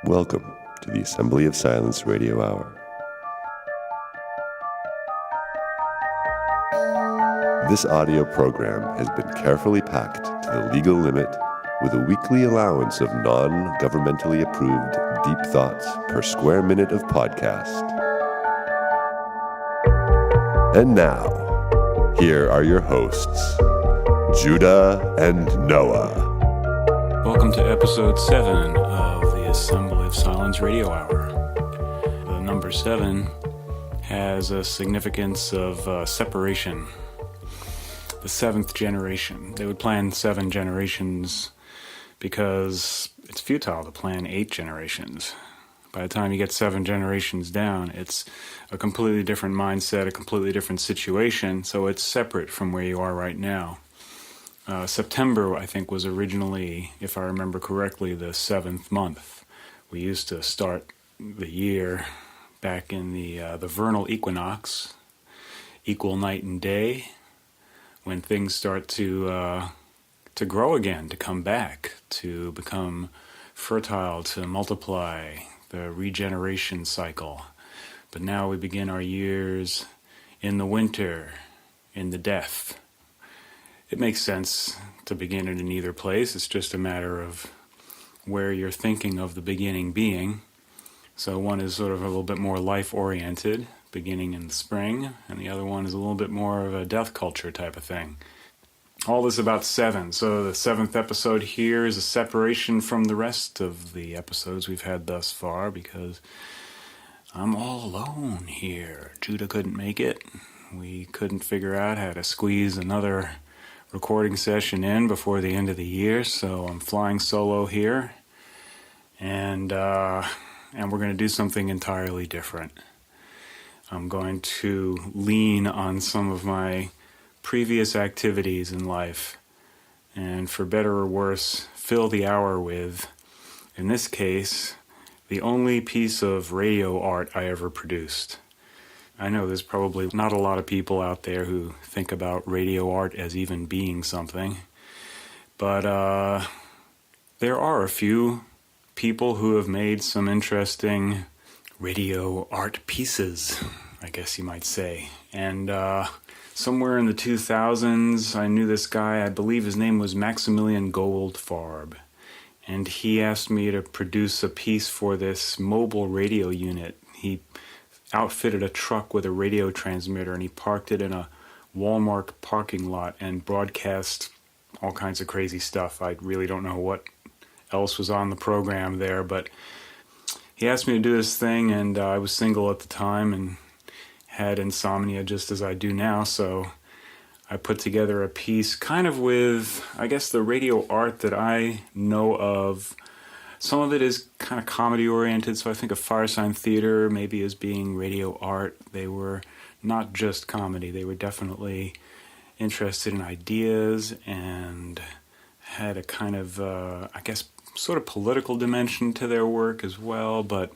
Welcome to the Assembly of Silence Radio Hour. This audio program has been carefully packed to the legal limit with a weekly allowance of non-governmentally approved deep thoughts per square minute of podcast. And now, here are your hosts, Judah and Noah. Welcome to episode 7 of the Assembly of Silence Radio Hour. The number 7 has a significance of separation. The 7th generation. They would plan 7 generations because it's futile to plan 8 generations. By the time you get 7 generations down, it's a completely different mindset, a completely different situation, so it's separate from where you are right now. September, I think, was originally, if I remember correctly, the 7th month. We used to start the year back in the vernal equinox, equal night and day, when things start to grow again, to come back, to become fertile, to multiply, the regeneration cycle. But now we begin our years in the winter, in the death. It makes sense to begin it in either place. It's just a matter of where you're thinking of the beginning being. So one is sort of a little bit more life-oriented, beginning in the spring, and the other one is a little bit more of a death culture type of thing. All this about 7. So the 7th episode here is a separation from the rest of the episodes we've had thus far because I'm all alone here. Judah couldn't make it. We couldn't figure out how to squeeze another recording session in before the end of the year, so I'm flying solo here, and we're going to do something entirely different. I'm going to lean on some of my previous activities in life, and for better or worse, fill the hour with, in this case, the only piece of radio art I ever produced. I know there's probably not a lot of people out there who think about radio art as even being something, but there are a few people who have made some interesting radio art pieces, I guess you might say. And somewhere in the 2000s, I knew this guy, I believe his name was Maximillian Goldfarb, and he asked me to produce a piece for this mobile radio unit. He outfitted a truck with a radio transmitter, and he parked it in a Walmart parking lot and broadcast all kinds of crazy stuff. I really don't know what else was on the program there, but he asked me to do this thing, and I was single at the time and had insomnia just as I do now, so I put together a piece kind of with, I guess, the radio art that I know of. Some of it is kind of comedy-oriented, so I think of Firesign Theater maybe as being radio art. They were not just comedy. They were definitely interested in ideas and had a kind of, I guess, sort of political dimension to their work as well, but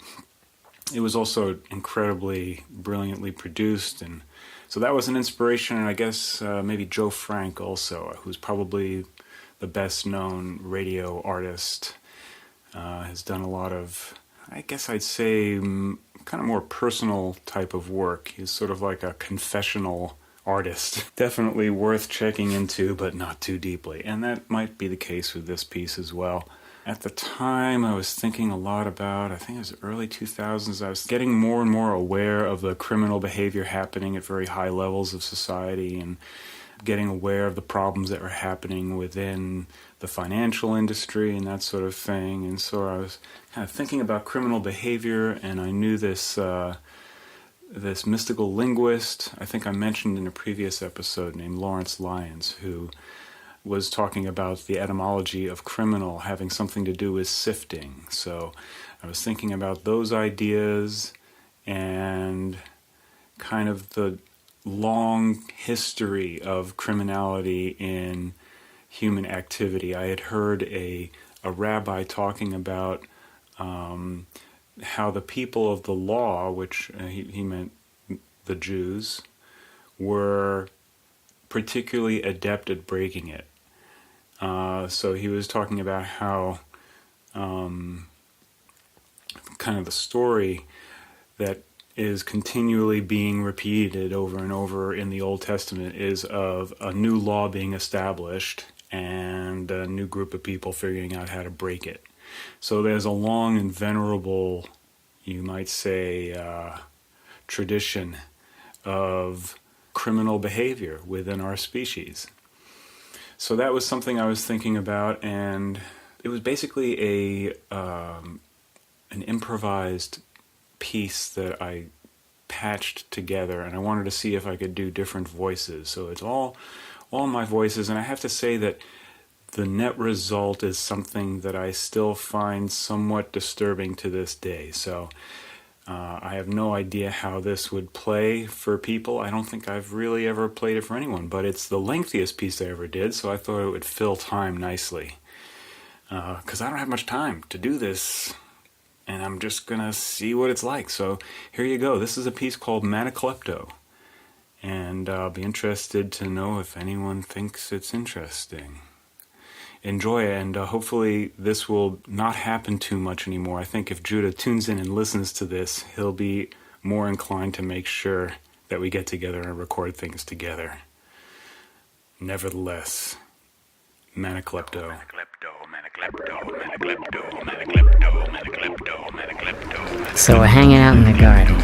it was also incredibly brilliantly produced. And so that was an inspiration, and I guess maybe Joe Frank also, who's probably the best-known radio artist. Has done a lot of, I guess I'd say, kind of more personal type of work. He's sort of like a confessional artist. Definitely worth checking into, but not too deeply. And that might be the case with this piece as well. At the time, I was thinking a lot about, I think it was early 2000s, I was getting more and more aware of the criminal behavior happening at very high levels of society, and getting aware of the problems that were happening within the financial industry and that sort of thing. And so I was kind of thinking about criminal behavior, and I knew this this mystical linguist, I think I mentioned in a previous episode, named Lawrence Lyons, who was talking about the etymology of criminal having something to do with sifting. So I was thinking about those ideas and kind of the long history of criminality in human activity. I had heard a rabbi talking about how the people of the law, which he meant the Jews, were particularly adept at breaking it. So he was talking about how kind of the story that is continually being repeated over and over in the Old Testament is of a new law being established and a new group of people figuring out how to break it. So there's a long and venerable, you might say, tradition of criminal behavior within our species. So that was something I was thinking about, and it was basically an improvised piece that I patched together, and I wanted to see if I could do different voices. So it's all my voices, and I have to say that the net result is something that I still find somewhat disturbing to this day. So I have no idea how this would play for people. I don't think I've really ever played it for anyone, but it's the lengthiest piece I ever did, so I thought it would fill time nicely. Because I don't have much time to do this, and I'm just going to see what it's like. So here you go. This is a piece called Man-i-klepto, and I'll be interested to know if anyone thinks it's interesting. Enjoy it, and hopefully this will not happen too much anymore. I think if Judah tunes in and listens to this, he'll be more inclined to make sure that we get together and record things together. Nevertheless, Man-i-klepto. So we're hanging out in the garden.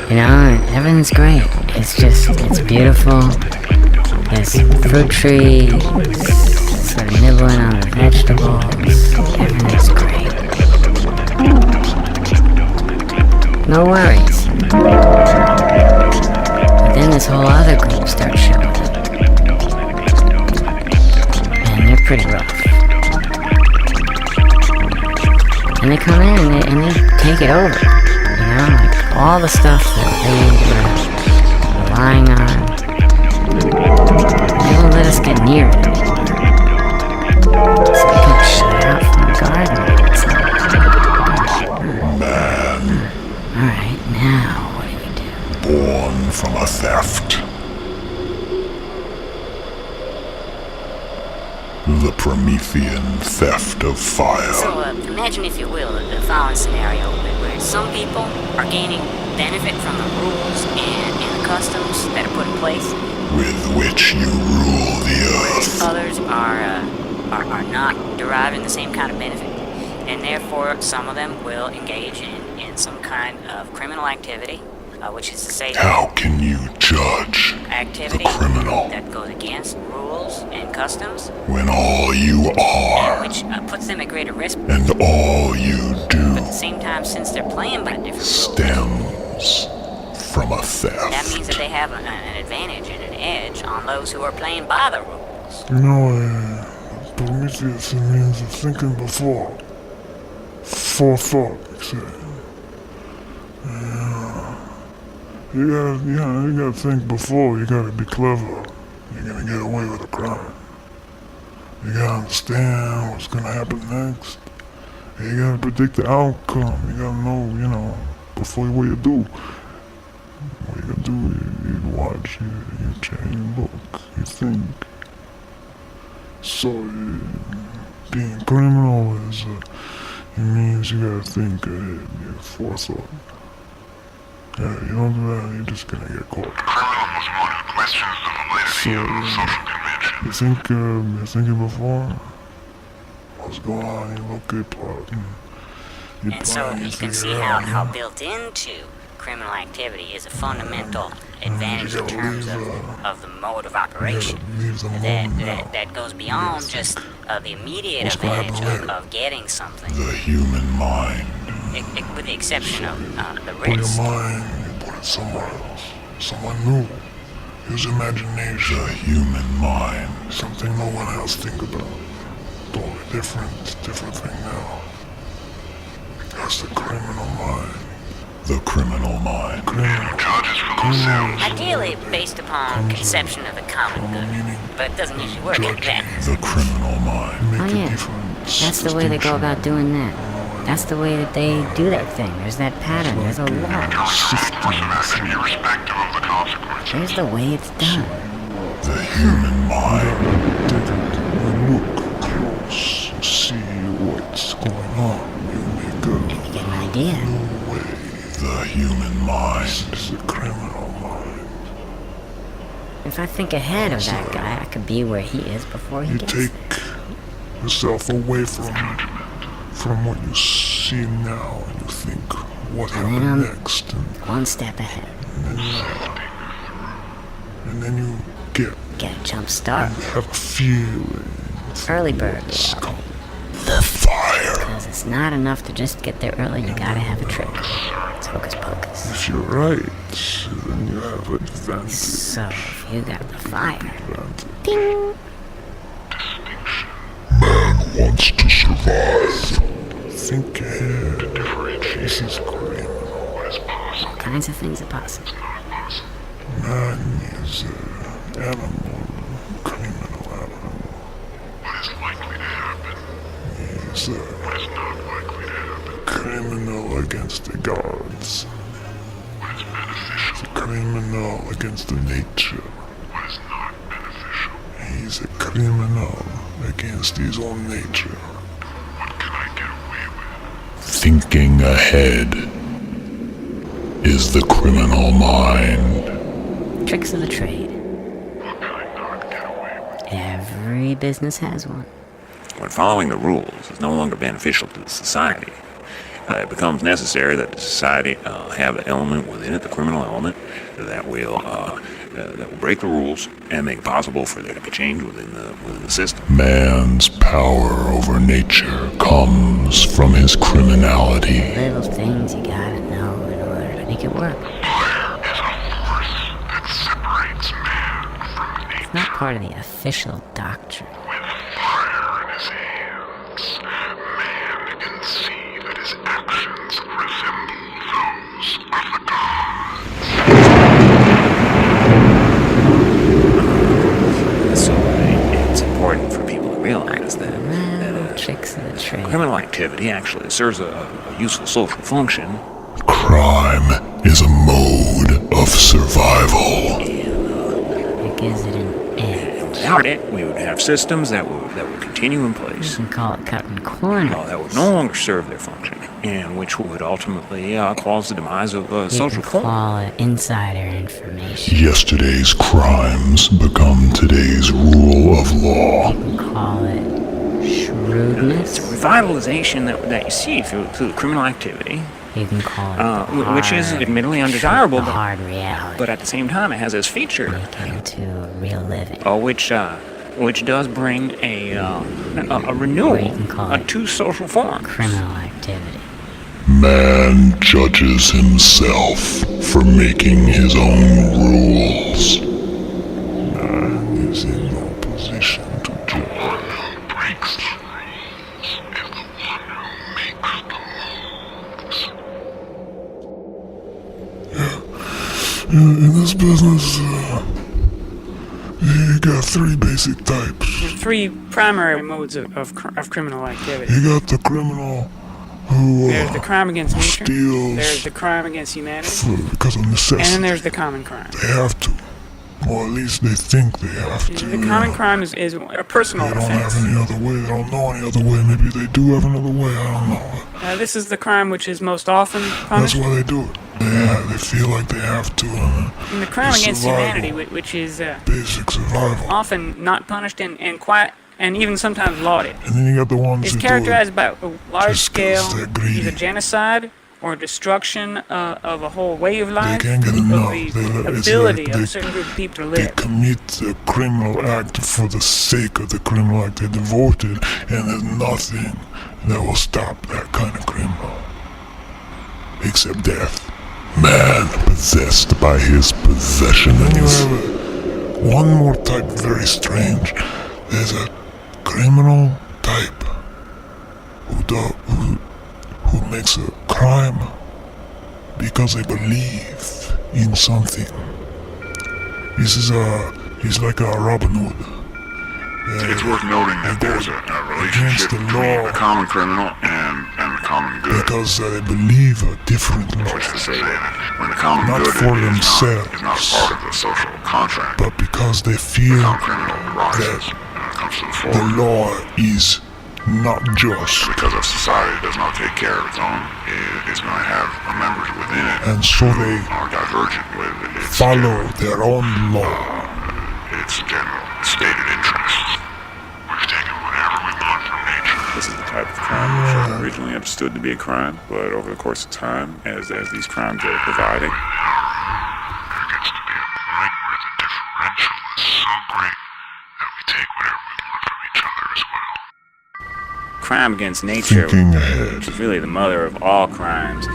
You know, everything's great. It's beautiful. There's fruit trees, sort of nibbling on the vegetables. Everything's great. No worries. But then this whole other group starts showing up. And they're pretty rough. And they come in and they take it over. You know, like all the stuff that they were relying on. They won't let us get near it anymore. So we can shut out from the garden. It's like, Man. Alright, now what do we do? Born from a theft. The Promethean theft of fire. So imagine, if you will, the following scenario where some people are gaining benefit from the rules and the customs that are put in place, with which you rule the earth. others are not deriving the same kind of benefit, and therefore some of them will engage in some kind of criminal activity, which is to say, How can you judge activity the criminal that goes against rules and customs, when all you are which puts them at greater risk. and all you do But at the same time, since they're playing by different rules, stems from a theft? that means that they have an advantage and an edge on those who are playing by the rules. You know, Prometheus means thinking before. Forethought, you say. You gotta think before. You gotta be clever. You're gonna get away with a crime. You gotta understand what's gonna happen next. You gotta predict the outcome. You gotta know, before what you do. What you gotta do, you watch, you change, you look, you think. So, being criminal it means you gotta think ahead, you have forethought. Yeah, you don't do that, you're just gonna get caught. You think, you're thinking before? What's going on? You look good plotting. And so you can see how built into criminal activity is a fundamental advantage in terms of the mode of operation that goes beyond just the immediate advantage of getting something, The human mind. with the exception of the Put your risk. mind, you put it somewhere else. Someone new. Use imagination. The human mind. Something no one else think about. Totally different thing now. That's the criminal mind. The criminal mind. Ideally based upon conception of the common good, but it doesn't usually work like that. The criminal mind. Make Oh, a yeah. difference. That's the way they go about doing that. That's the way that they do that thing. There's that pattern. There's a law. There's the way it's done. The human mind. Take it and look close. See what's going on. You make a idea. No way. The human mind. This is a criminal mind. If I think ahead of that guy, I could be where he is before he You gets take there. yourself away from what you see now, and you think, what happened next? And One step ahead. then you get Get a jump start. have a feeling. Early bird. It's Yeah. called the fire. Because it's not enough to just get there early, you gotta have a trick. It's hocus pocus. If you're right, then you have advantage. So, if you got the fire, Advantage. ding! Wants to survive. Think ahead. This is criminal. All kinds of things are possible. Man is an animal, criminal animal. What is likely to happen? He's a What is not likely to happen? criminal against the gods. What is beneficial? He's a criminal against the nature. What is not beneficial? He's a criminal against his own nature. What can I get away with? Thinking ahead is the criminal mind. Tricks of the trade. What can I not get away with? Every business has one. When following the rules is no longer beneficial to the society, it becomes necessary that the society have an element within it, the criminal element, that will break the rules and make it possible for there to be change within the system. Man's power over nature comes from his criminality. Little things you gotta know in order to make it work. Fire is a force that separates man from nature. It's not part of the official doctrine. With fire in his hands, man can see that his actions resemble those of the gods. So it's important for people to realize that Tricks of the trade. criminal activity actually serves a useful social function. Crime is a mode of survival. It gives it an edge. Without it, we would have systems that would continue in place. You can call it cutting corners. That would no longer serve their function, and which would ultimately cause the demise of You social can code. call it insider information. Yesterday's crimes become today's rule of law. You can call it It's shrewdness. a revitalization that you see through criminal activity, You can call it the which is hard admittedly truth, undesirable, the but, hard reality. but at the same time it has this feature, Make into real living. which does bring a renewal Or you can call it to social forms. criminal activity. Man judges himself for making his own rules. Man is in no position to judge. Breaks the rules is the one who makes the moves. In this business, you got three basic types. Three primary modes of criminal activity. You got the criminal who There's the crime against nature, steals there's the crime against humanity, because of and then necessity. there's the common crime. They have to, or at least they think they have to. The common crime is a personal They don't have offense. any other way. They don't know any other way. Maybe they do have another way. I don't know. This is the crime which is most often That's punished. why they do it. They feel like they have to. And the crime It's against survival. humanity, which is Basic survival. often not punished and quiet, and even sometimes lauded, And then you got the ones is who characterized by a large just 'cause scale they're greedy. either genocide or destruction of a whole way of They life, can't get of enough. the It's ability like of they- a certain group of people to They live. commit the criminal act for the sake of the criminal act. They're devoted, and there's nothing that will stop that kind of criminal. Except death. Man possessed by his Then you possessions. have one more type, very strange. There's a criminal type who makes a crime because they believe in something. He's like a Robin Hood. It's worth noting that there's a relationship the between law. the common criminal and the common good. Because they believe a different law, Which is to say that when the common Not good for is themselves. not part of the social contract, but because they the feel common criminal rises that and comes to the the fore. law is not just. Because if society does not take care of its own, it is going to have members within it And so they are divergent with its follow their own law. its general stated interests. We've taken whatever we want from nature. This is the type of crime which was originally understood to be a crime, but over the course of time, as these crimes are dividing, There gets to be a point where the differential is so great that we take whatever we want from each other as well. Crime against nature Thinking ahead, is really the mother of all crimes.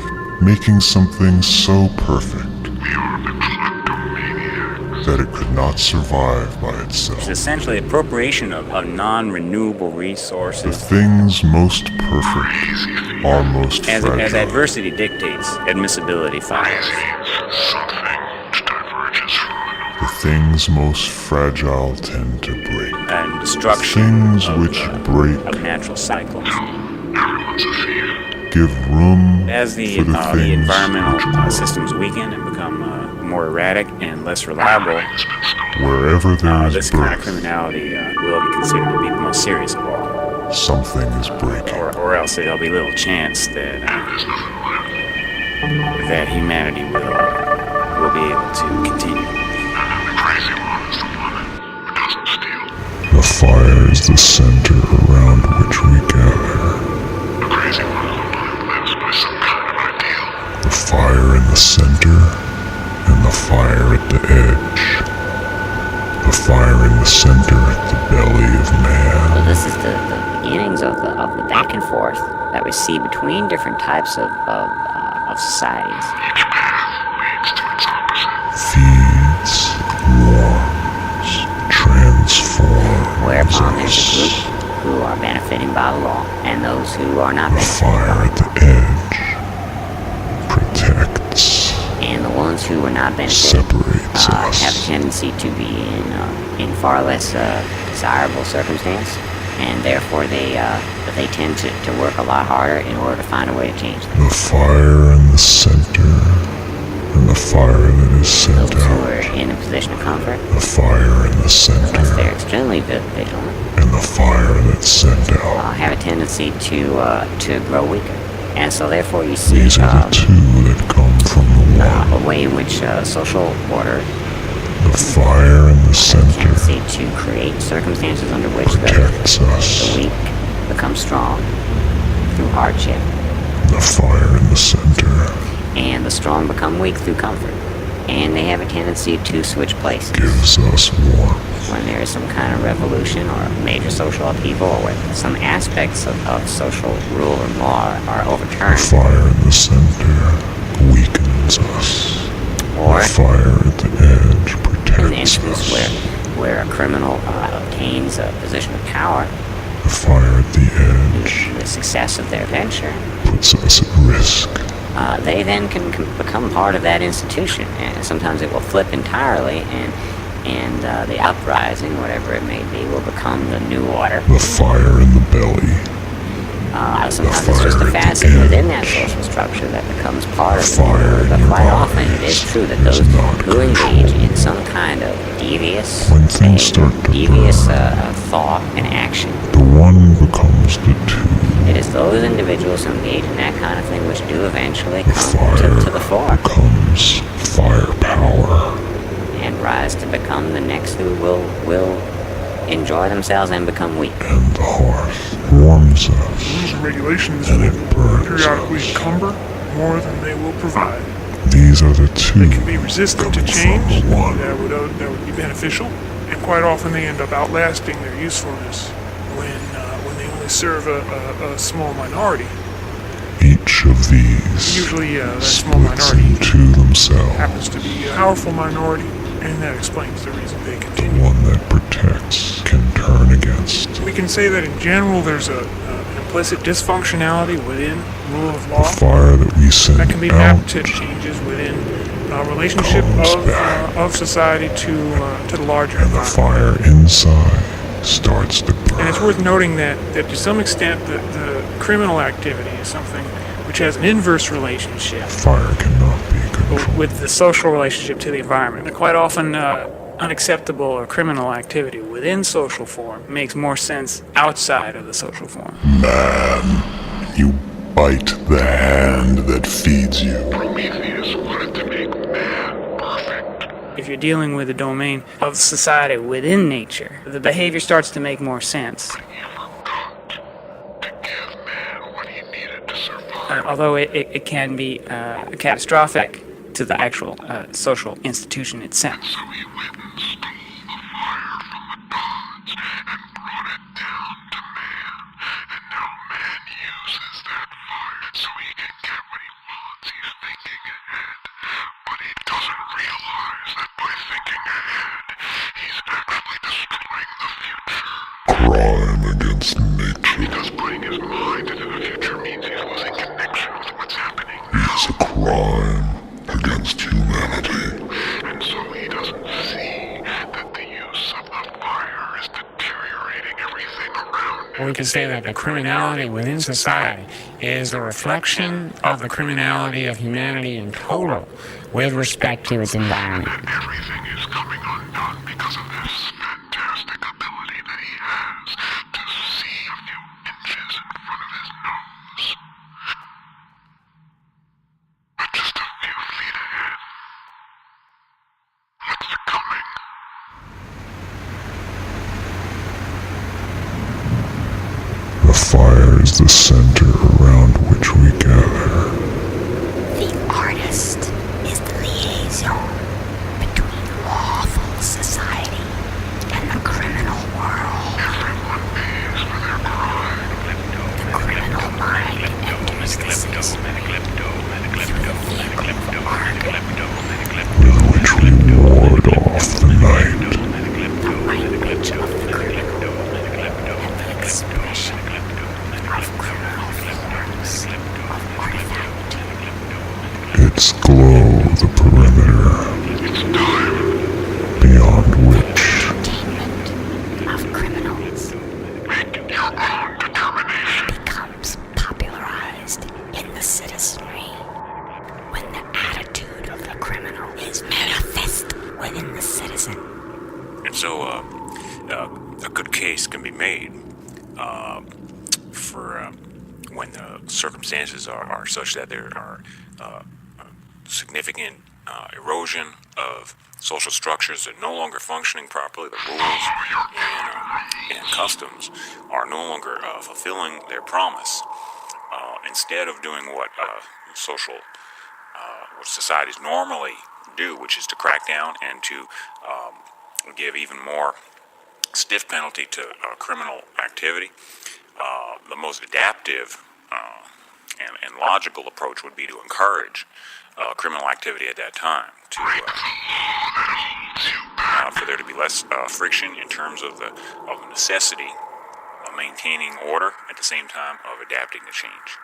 making something so perfect We are the kleptomaniacs. that it could not survive by It's itself. essentially appropriation of non-renewable The resources things most perfect are most as fragile. adversity dictates, admissibility follows. Means something which diverges from another. The things most fragile tend to break. And destruction Things of, which break of natural cycles. Everyone's a thief. give room As the for the things environmental which grow. systems weaken and become more erratic and less reliable, Wherever there is this kind of birth, criminality will be considered to be the most serious of all. something is breaking. Or else there'll be little chance that that humanity will be able to continue. The crazy one is the one who doesn't steal. The fire is the center around which we gather. The crazy one lives by some kind of ideal. The fire in the center and the fire at the edge. The fire in the center at the belly of So man. this is the beginnings of the back and forth that we see between different types of societies. Each path leads to its opposite. Feeds, warms, transforms Whereupon there's a group us. who are benefiting by the law and those who are not The benefiting fire by at the edge protects, and the ones who are not benefiting separates have a us. tendency to be in far less desirable circumstance, and therefore they tend to work a lot harder in order to find a way to change them. The fire in the center and the fire that is sent Those who are out. in a position of comfort, The fire in the unless center they're extremely vigilant, and the fire that's sent out. have a tendency to grow weaker. And so therefore you see These are the two that come from the one. a way in which social order The fire in the has a center tendency to create circumstances under which the protects us. weak become strong through hardship, The fire in the center and the strong become weak through comfort. And they have a tendency to switch places. gives us warmth. When there is some kind of revolution or major social upheaval, or when some aspects of social rule or law are The overturned, fire in the center weakens us. or The fire at the edge in the protects instance us. where a criminal obtains a position of power, The fire at the edge the success of their venture, puts us at risk. they then can become part of that institution, and sometimes it will flip entirely, and the uprising, whatever it may be, will become the new order. The fire in the belly. Sometimes it's just a facet within that social structure that becomes part of Fire it. But in your quite often it bodies is true that is those not who engage in some kind of devious, When things start to devious burn. thought and action, The one becomes the two. it is those individuals who engage in that kind of thing which do eventually The come fire to the fore becomes firepower. and rise to become the next who will enjoy themselves and become weak. And the hearth warms us. Rules and regulations And that it burns periodically us. encumber more than they will provide. These are the two They can be resistant to coming change, from the one. that would be beneficial, and quite often they end up outlasting their usefulness when they only serve a small minority. Each of these Usually that small splits minority into themselves. happens to be a powerful minority, and that explains the reason they The continue. one that protects can turn against. We can say that in general there's an implicit dysfunctionality within rule of The law fire that we send that can be out mapped to changes within relationship comes back. of society to the larger and the environment. fire inside starts to burn. And it's worth noting that to some extent the criminal activity is something which has an inverse relationship Fire cannot be controlled. with the social relationship to the environment. And quite often unacceptable or criminal activity within social form makes more sense outside of the social form. Man, you bite the hand that feeds you. Prometheus wanted to make man perfect. If you're dealing with a domain of society within nature, the behavior starts to make more sense. He forgot to give man what he needed to survive. Although it can be catastrophic to the actual social institution itself. So he went and stole the fire from the gods and brought it down to man. And now man uses that fire so he can get what he wants. He's thinking ahead. But he doesn't realize that by thinking ahead, he's actually destroying the future. Crime against nature Because putting his mind into the future means he's losing connection with what's happening is a crime against humanity. And so he doesn't see that the use of the fire is deteriorating everything around him. We can say that the criminality within society is a reflection of the criminality of humanity in total with respect to its environment. Everything is coming undone because of this fantastic ability that he has to see a few inches in front of his nose. But just a few feet ahead. What's coming? The fire is the center around which we gather. The artist is the liaison between lawful society and the criminal world. Everyone pays for their crime. The criminal mind enters the citizen through the vehicle of art, With which we ward off the night. the language of the criminal, and the expression of criminal forms of artifact. Its glow the perimeter, It's time. beyond which Entertainment of criminals Make your own determination. becomes popularized in the citizenry when the attitude of the criminal is manifest within the citizen. And so, a good case can be made for when the circumstances are such that there are significant erosion of social structures that are no longer functioning properly. The rules and customs are no longer fulfilling their promise. Instead of doing what what societies normally do, which is to crack down and to give even more stiff penalty to criminal activity, the most adaptive and logical approach would be to encourage criminal activity at that time, to for there to be less friction in terms of the necessity of maintaining order at the same time of adapting to change.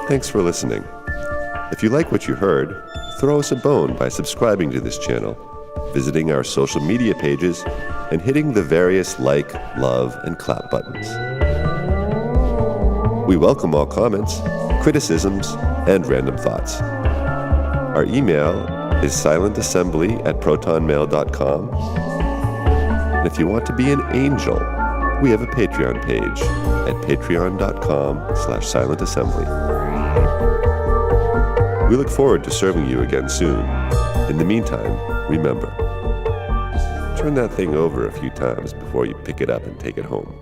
Thanks for listening. If you like what you heard, throw us a bone by subscribing to this channel, visiting our social media pages, and hitting the various like, love, and clap buttons. We welcome all comments, criticisms, and random thoughts. Our email is silentassembly@protonmail.com. And if you want to be an angel, we have a Patreon page at patreon.com/silentassembly. We look forward to serving you again soon. In the meantime, remember, turn that thing over a few times before you pick it up and take it home.